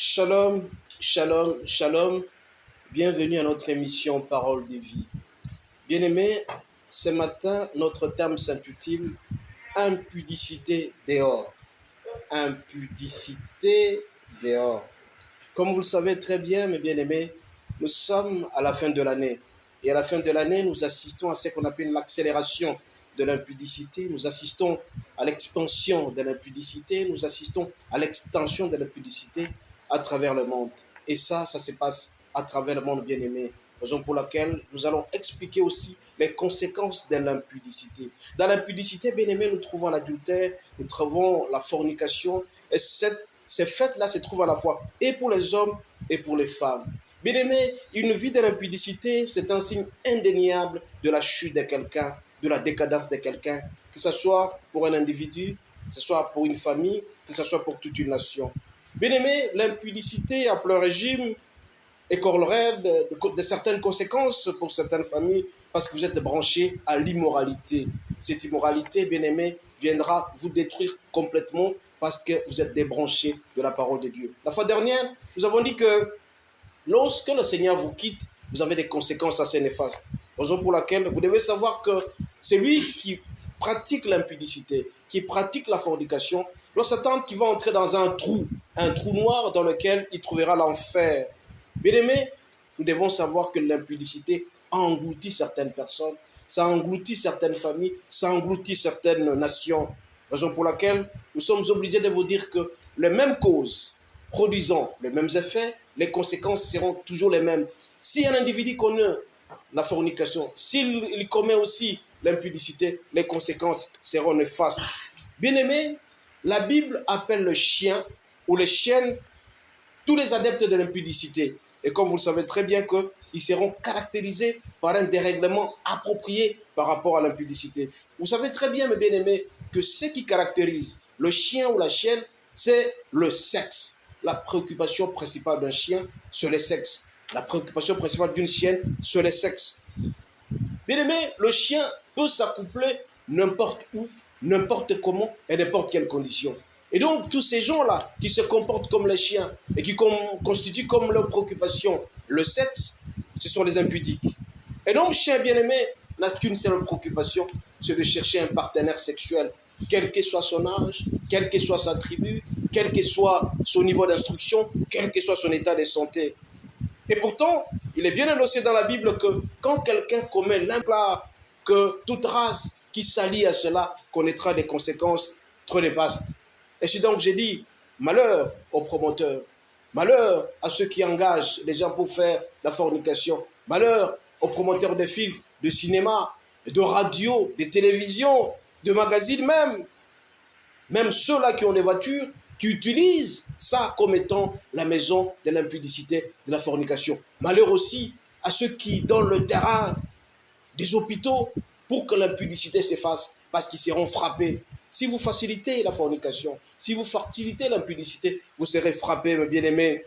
Shalom, shalom, shalom. Bienvenue à notre émission Parole de vie. Bien-aimés, ce matin, notre thème s'intitule Impudicité dehors. Impudicité dehors. Comme vous le savez très bien, mes bien-aimés, nous sommes à la fin de l'année. Et à la fin de l'année, nous assistons à ce qu'on appelle l'accélération de l'impudicité. Nous assistons à l'expansion de l'impudicité. Nous assistons à l'extension de l'impudicité à travers le monde. Et ça se passe à travers le monde, bien-aimé. Raison pour laquelle nous allons expliquer aussi les conséquences de l'impudicité. Dans l'impudicité, bien-aimé, nous trouvons l'adultère, nous trouvons la fornication. Et ces faits-là se trouvent à la fois et pour les hommes et pour les femmes. Bien-aimé, une vie de l'impudicité, c'est un signe indéniable de la chute de quelqu'un, de la décadence de quelqu'un, que ce soit pour un individu, que ce soit pour une famille, que ce soit pour toute une nation. Bien-aimé, l'impudicité a plein régime et corroborer de certaines conséquences pour certaines familles parce que vous êtes branchés à l'immoralité. Cette immoralité, bien-aimé, viendra vous détruire complètement parce que vous êtes débranchés de la parole de Dieu. La fois dernière, nous avons dit que lorsque le Seigneur vous quitte, vous avez des conséquences assez néfastes. Raison pour laquelle vous devez savoir que c'est lui qui pratique l'impudicité, qui pratique la fornication, doit s'attendre qu'il va entrer dans un trou noir dans lequel il trouvera l'enfer. Bien-aimés, nous devons savoir que l'impudicité a englouti certaines personnes, ça a englouti certaines familles, ça a englouti certaines nations. Raison pour laquelle nous sommes obligés de vous dire que les mêmes causes produisant les mêmes effets, les conséquences seront toujours les mêmes. Si un individu connaît la fornication, s'il commet aussi l'impudicité, les conséquences seront néfastes. Bien-aimés, la Bible appelle le chien ou les chiennes tous les adeptes de l'impudicité. Et comme vous le savez très bien qu'ils seront caractérisés par un dérèglement approprié par rapport à l'impudicité. Vous savez très bien, mes bien-aimés, que ce qui caractérise le chien ou la chienne, c'est le sexe. La préoccupation principale d'un chien, c'est le sexe. La préoccupation principale d'une chienne, c'est le sexe. Bien-aimés, le chien peut s'accoupler n'importe où, n'importe comment et n'importe quelle condition. Et donc, tous ces gens-là qui se comportent comme les chiens et qui constituent comme leur préoccupation le sexe, ce sont les impudiques. Et donc, chien bien-aimé n'a qu'une seule préoccupation, c'est de chercher un partenaire sexuel, quel que soit son âge, quelle que soit sa tribu, quel que soit son niveau d'instruction, quel que soit son état de santé. Et pourtant, il est bien énoncé dans la Bible que quand quelqu'un commet l'implat, que toute race qui s'allie à cela connaîtra des conséquences trop néfastes. Et c'est donc j'ai dit, malheur aux promoteurs, malheur à ceux qui engagent les gens pour faire la fornication, malheur aux promoteurs de films, de cinéma, de radio, de télévision, de magazines même ceux-là qui ont des voitures, qui utilisent ça comme étant la maison de l'impudicité, de la fornication. Malheur aussi à ceux qui donnent le terrain des hôpitaux pour que l'impudicité s'efface, parce qu'ils seront frappés. Si vous facilitez la fornication, si vous facilitez l'impudicité, vous serez frappés, mes bien-aimés.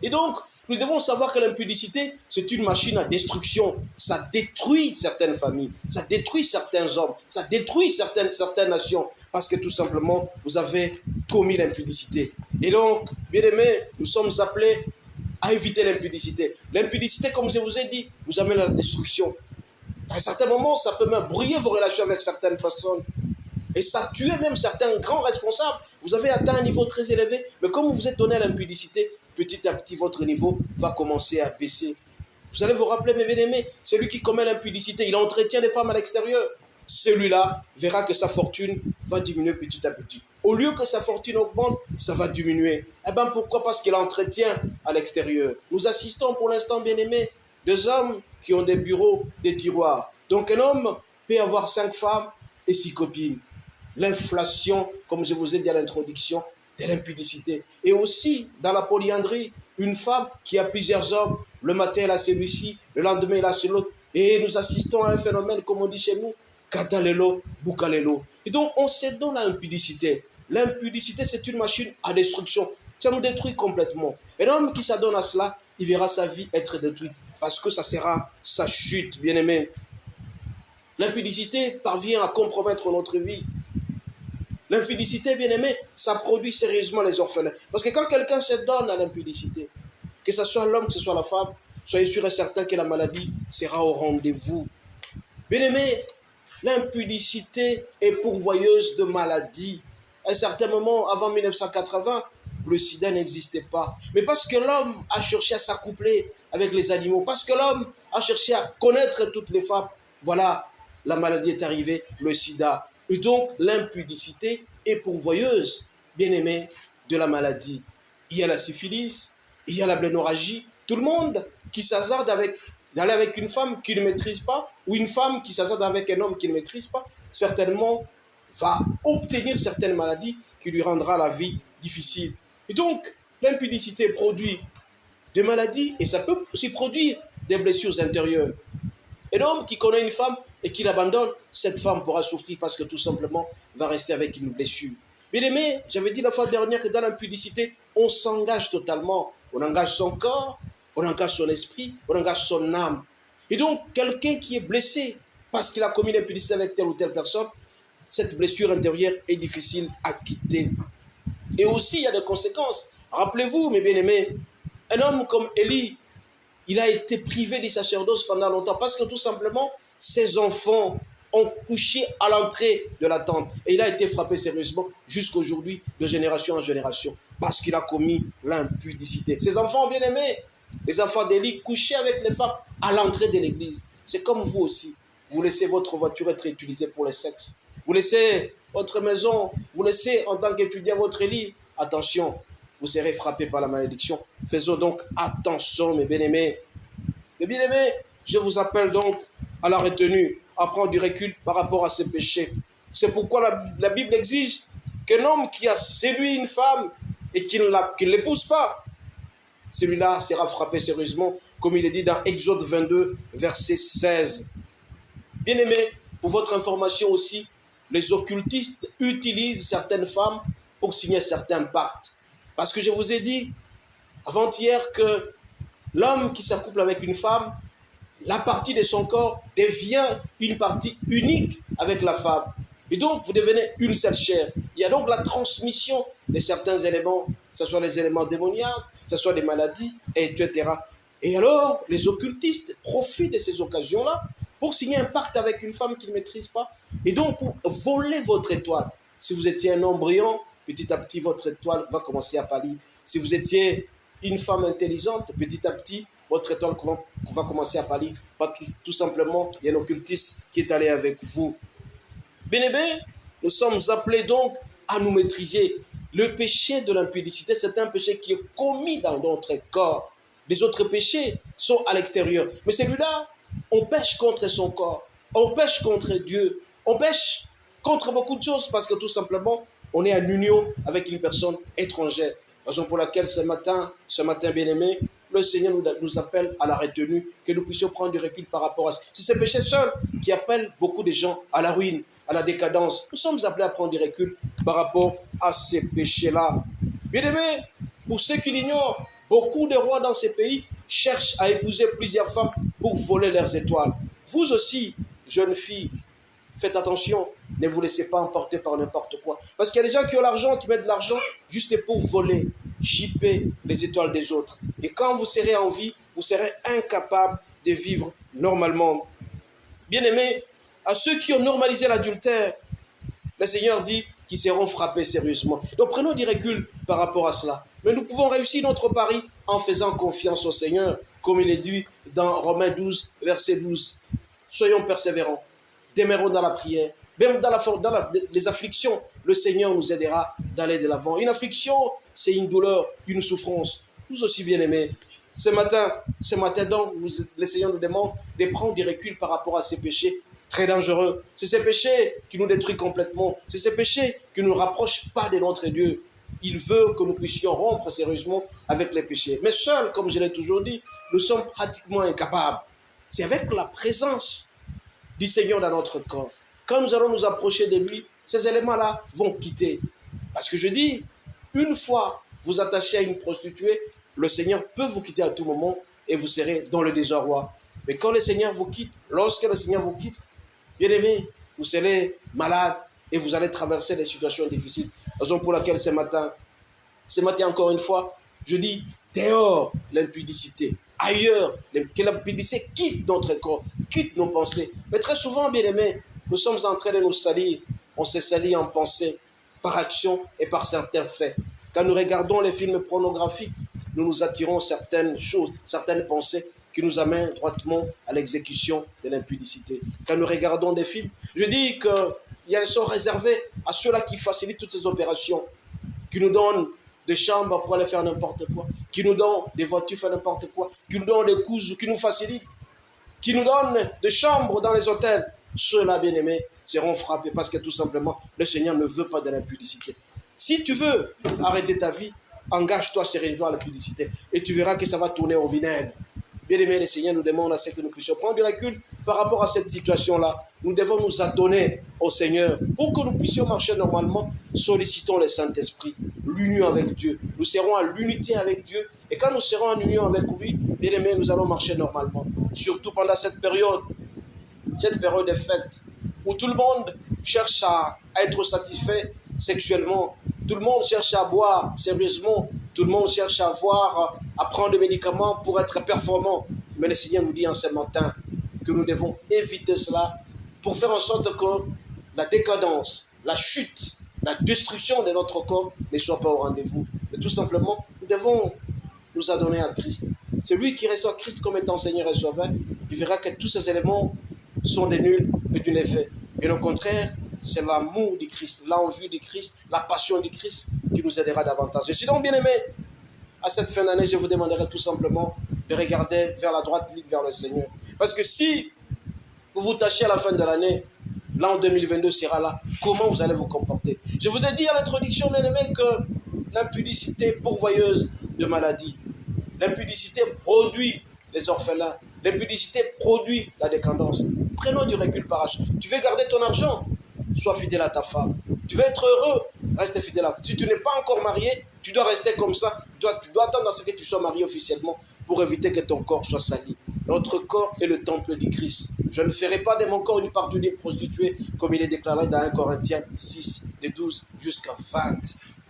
Et donc, nous devons savoir que l'impudicité, c'est une machine à destruction. Ça détruit certaines familles, ça détruit certains hommes, ça détruit certaines nations, parce que tout simplement, vous avez commis l'impudicité. Et donc, bien-aimés, nous sommes appelés à éviter l'impudicité. L'impudicité, comme je vous ai dit, vous amène à la destruction. À un certain moment, ça peut même brouiller vos relations avec certaines personnes. Et ça tue même certains grands responsables. Vous avez atteint un niveau très élevé, mais comme vous êtes donné à l'impudicité, petit à petit, votre niveau va commencer à baisser. Vous allez vous rappeler, mes bien-aimés, celui qui commet l'impudicité, il entretient des femmes à l'extérieur. Celui-là verra que sa fortune va diminuer petit à petit. Au lieu que sa fortune augmente, ça va diminuer. Eh bien, pourquoi? Parce qu'il entretient à l'extérieur. Nous assistons pour l'instant, bien-aimés, des hommes qui ont des bureaux, des tiroirs. Donc, un homme peut avoir 5 femmes et 6 copines. L'inflation, comme je vous ai dit à l'introduction, de l'impudicité. Et aussi, dans la polyandrie, une femme qui a plusieurs hommes, le matin elle a celui-ci, le lendemain elle a celui-l'autre. Et nous assistons à un phénomène, comme on dit chez nous, katalelo, boukalelo. Et donc, on se donne à l'impudicité. L'impudicité, c'est une machine à destruction. Ça nous détruit complètement. Et l'homme qui s'adonne à cela, il verra sa vie être détruite. Parce que ça sera sa chute, bien-aimé. L'impudicité parvient à compromettre notre vie. L'impudicité, bien aimé, ça produit sérieusement les orphelins. Parce que quand quelqu'un se donne à l'impudicité, que ce soit l'homme, que ce soit la femme, soyez sûr et certain que la maladie sera au rendez-vous. Bien aimé, l'impudicité est pourvoyeuse de maladies. À un certain moment, avant 1980, le sida n'existait pas. Mais parce que l'homme a cherché à s'accoupler avec les animaux, parce que l'homme a cherché à connaître toutes les femmes, voilà, la maladie est arrivée, le sida. Et donc, l'impudicité est pourvoyeuse, bien aimé, de la maladie. Il y a la syphilis, il y a la blénorragie. Tout le monde qui s'hasarde d'aller avec une femme qu'il ne maîtrise pas, ou une femme qui s'hasarde avec un homme qu'il ne maîtrise pas, certainement va obtenir certaines maladies qui lui rendra la vie difficile. Et donc, l'impudicité produit des maladies et ça peut aussi produire des blessures intérieures. Et l'homme qui connaît une femme et qui l'abandonne, cette femme pourra souffrir parce que tout simplement va rester avec une blessure. Bien aimé, j'avais dit la fois dernière que dans l'impudicité, on s'engage totalement. On engage son corps, on engage son esprit, on engage son âme. Et donc, quelqu'un qui est blessé parce qu'il a commis l'impudicité avec telle ou telle personne, cette blessure intérieure est difficile à quitter. Et aussi, il y a des conséquences. Rappelez-vous, mes bien-aimés, un homme comme Élie, il a été privé du sacerdoce pendant longtemps parce que tout simplement, ses enfants ont couché à l'entrée de la tente. Et il a été frappé sérieusement jusqu'aujourd'hui, de génération en génération, parce qu'il a commis l'impudicité. Ses enfants bien-aimés, les enfants d'Élie, couchaient avec les femmes à l'entrée de l'église. C'est comme vous aussi. Vous laissez votre voiture être utilisée pour le sexe. Vous laissez votre maison, vous laissez en tant qu'étudiant votre lit. Attention, vous serez frappé par la malédiction. Faisons donc attention, mes bien-aimés. Mes bien-aimés, je vous appelle donc à la retenue, à prendre du recul par rapport à ces péchés. C'est pourquoi la Bible exige qu'un homme qui a séduit une femme et qui ne l'épouse pas, celui-là sera frappé sérieusement, comme il est dit dans Exode 22, verset 16. Bien-aimés, pour votre information aussi, les occultistes utilisent certaines femmes pour signer certains pactes. Parce que je vous ai dit avant-hier que l'homme qui s'accouple avec une femme, la partie de son corps devient une partie unique avec la femme. Et donc, vous devenez une seule chair. Il y a donc la transmission de certains éléments, que ce soit les éléments démoniaques, que ce soit les maladies, etc. Et alors, les occultistes profitent de ces occasions-là pour signer un pacte avec une femme qu'ils ne maîtrisent pas, et donc pour voler votre étoile. Si vous étiez un homme brillant, petit à petit, votre étoile va commencer à pâlir. Si vous étiez une femme intelligente, petit à petit, votre étoile va commencer à pâlir. Pas tout simplement, il y a un occultiste qui est allé avec vous. Bien-aimés, nous sommes appelés donc à nous maîtriser. Le péché de l'impudicité, c'est un péché qui est commis dans notre corps. Les autres péchés sont à l'extérieur. Mais celui-là, on pêche contre son corps, on pêche contre Dieu, on pêche contre beaucoup de choses parce que tout simplement, on est en union avec une personne étrangère. Raison pour laquelle ce matin bien-aimé, le Seigneur nous appelle à la retenue, que nous puissions prendre du recul par rapport à ça. C'est ces péchés seuls qui appellent beaucoup de gens à la ruine, à la décadence. Nous sommes appelés à prendre du recul par rapport à ces péchés-là. Bien-aimés, pour ceux qui l'ignorent, beaucoup de rois dans ces pays cherchent à épouser plusieurs femmes pour voler leurs étoiles. Vous aussi, jeunes filles, faites attention, ne vous laissez pas emporter par n'importe quoi. Parce qu'il y a des gens qui ont l'argent, qui mettent de l'argent juste pour voler, chipper les étoiles des autres. Et quand vous serez en vie, vous serez incapable de vivre normalement. Bien-aimés, à ceux qui ont normalisé l'adultère, le Seigneur dit qu'ils seront frappés sérieusement. Donc prenons du recul par rapport à cela. Mais nous pouvons réussir notre pari en faisant confiance au Seigneur, comme il est dit dans Romains 12, verset 12. Soyons persévérants, demeurons dans la prière. Même dans les afflictions, le Seigneur nous aidera d'aller de l'avant. Une affliction, c'est une douleur, une souffrance. Nous aussi, bien-aimés, ce matin donc, le Seigneur nous demande de prendre du recul par rapport à ces péchés très dangereux. C'est ces péchés qui nous détruisent complètement. C'est ces péchés qui ne nous rapprochent pas de notre Dieu. Il veut que nous puissions rompre sérieusement avec les péchés. Mais seuls, comme je l'ai toujours dit, nous sommes pratiquement incapables. C'est avec la présence du Seigneur dans notre corps. Quand nous allons nous approcher de lui, ces éléments-là vont quitter. Parce que je dis, une fois vous attachez à une prostituée, le Seigneur peut vous quitter à tout moment et vous serez dans le désarroi. Mais quand le Seigneur vous quitte, lorsque le Seigneur vous quitte, bien-aimés, vous serez malade, et vous allez traverser des situations difficiles. Raison pour laquelle ce matin encore une fois, je dis dehors l'impudicité, ailleurs, que l'impudicité quitte notre corps, quitte nos pensées. Mais très souvent, bien aimés, nous sommes en train de nous salir. On se salit en pensée, par action et par certains faits. Quand nous regardons les films pornographiques, nous nous attirons certaines choses, certaines pensées qui nous amènent droitement à l'exécution de l'impudicité. Quand nous regardons des films, je dis qu'il y a un sort réservé à ceux-là qui facilitent toutes ces opérations, qui nous donnent des chambres pour aller faire n'importe quoi, qui nous donnent des voitures pour faire n'importe quoi, qui nous donnent des couches, qui nous facilitent, qui nous donnent des chambres dans les hôtels. Ceux-là, bien-aimés, seront frappés parce que tout simplement, le Seigneur ne veut pas de l'impudicité. Si tu veux arrêter ta vie, engage-toi sérieusement à l'impudicité et tu verras que ça va tourner au vinaigre. Bien-aimés, le Seigneur nous demande à ce que nous puissions prendre du recul par rapport à cette situation-là. Nous devons nous adonner au Seigneur pour que nous puissions marcher normalement. Sollicitons le Saint-Esprit, l'union avec Dieu. Nous serons à l'unité avec Dieu et quand nous serons en union avec lui, bien-aimés, nous allons marcher normalement. Surtout pendant cette période de fête où tout le monde cherche à être satisfait sexuellement, tout le monde cherche à boire sérieusement, tout le monde cherche à prendre des médicaments pour être performant. Mais le Seigneur nous dit en ce matin que nous devons éviter cela pour faire en sorte que la décadence, la chute, la destruction de notre corps ne soit pas au rendez-vous. Mais tout simplement, nous devons nous adonner à Christ. C'est lui qui reçoit Christ comme étant Seigneur et Sauveur. Il verra que tous ces éléments sont des nuls et du effet. Et au contraire, c'est l'amour du Christ, l'envie du Christ, la passion du Christ qui nous aidera davantage. Je suis donc bien aimé. À cette fin d'année, je vous demanderai tout simplement de regarder vers la droite, vers le Seigneur. Parce que si vous vous tâchez à la fin de l'année, l'an 2022 sera là, comment vous allez vous comporter? Je vous ai dit à l'introduction, bien aimé, que l'impudicité est pourvoyeuse de maladies. L'impudicité produit les orphelins. L'impudicité produit la décadence. Prenons du recul par achat. Tu veux garder ton argent? Sois fidèle à ta femme. Tu veux être heureux? Reste fidèle à ta femme. Si tu n'es pas encore marié, tu dois rester comme ça. Tu dois attendre à ce que tu sois marié officiellement pour éviter que ton corps soit sali. Notre corps est le temple du Christ. Je ne ferai pas de mon corps une partie d'une prostituée, comme il est déclaré dans 1 Corinthiens 6, de 12 jusqu'à 20.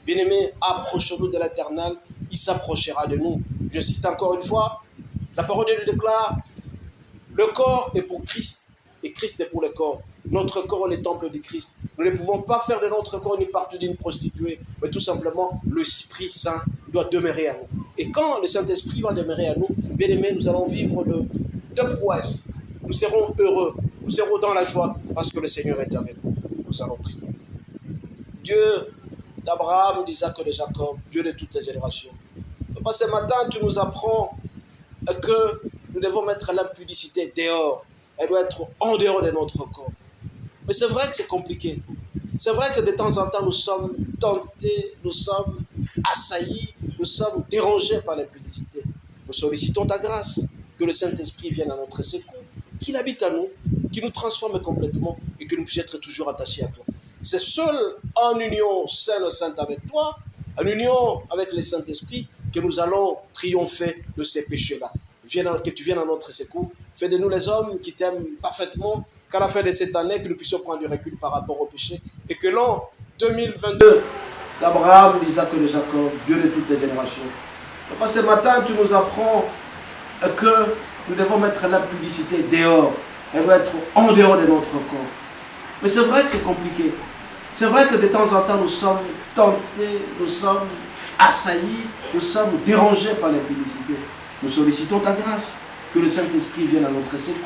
Bien-aimés, approchons-nous de l'Éternel, il s'approchera de nous. Je cite encore une fois, la parole de Dieu déclare, le corps est pour Christ et Christ est pour le corps. Notre corps est le temple du Christ. Nous ne pouvons pas faire de notre corps une partie d'une prostituée, mais tout simplement, l'Esprit Saint doit demeurer à nous. Et quand le Saint-Esprit va demeurer à nous, bien aimés, nous allons vivre de prouesses. Nous serons heureux, nous serons dans la joie parce que le Seigneur est avec nous. Nous allons prier. Dieu d'Abraham, d'Isaac et de Jacob, Dieu de toutes les générations. Papa, ce matin, tu nous apprends que nous devons mettre l'impudicité dehors. Elle doit être en dehors de notre corps. Mais c'est vrai que c'est compliqué. C'est vrai que de temps en temps, nous sommes tentés, nous sommes assaillis, nous sommes dérangés par l'impudicité. Nous sollicitons ta grâce, que le Saint-Esprit vienne à notre secours, qu'il habite à nous, qu'il nous transforme complètement et que nous puissions être toujours attachés à toi. C'est seul en union sainte avec toi, en union avec le Saint-Esprit, que nous allons triompher de ces péchés-là. Que tu viennes à notre secours. Fais de nous les hommes qui t'aiment parfaitement, qu'à la fin de cette année, que nous puissions prendre du recul par rapport au péché et que l'an 2022 d'Abraham, d'Isaac et de Jacob, Dieu de toutes les générations. Papa, ce matin, tu nous apprends que nous devons mettre l'impudicité dehors. Elle doit être en dehors de notre corps. Mais c'est vrai que c'est compliqué. C'est vrai que de temps en temps, nous sommes tentés, nous sommes assaillis, nous sommes dérangés par l'impudicité. Nous sollicitons ta grâce, que le Saint-Esprit vienne à notre secours,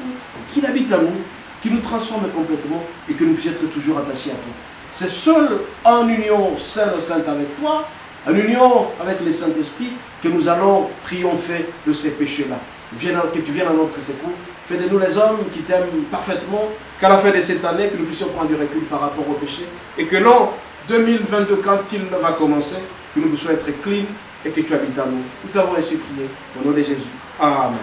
qu'il habite à nous, qu'il nous transforme complètement et que nous puissions être toujours attachés à toi. C'est seul en union sainte avec toi, en union avec le Saint-Esprit, que nous allons triompher de ces péchés-là. Que tu viennes à notre secours. Fais de nous les hommes qui t'aiment parfaitement, qu'à la fin de cette année, que nous puissions prendre du recul par rapport au péché et que l'an 2022, quand il va commencer, que nous puissions être clean et que tu habites à nous. Nous t'avons ainsi prié. Au nom de Jésus. Amen.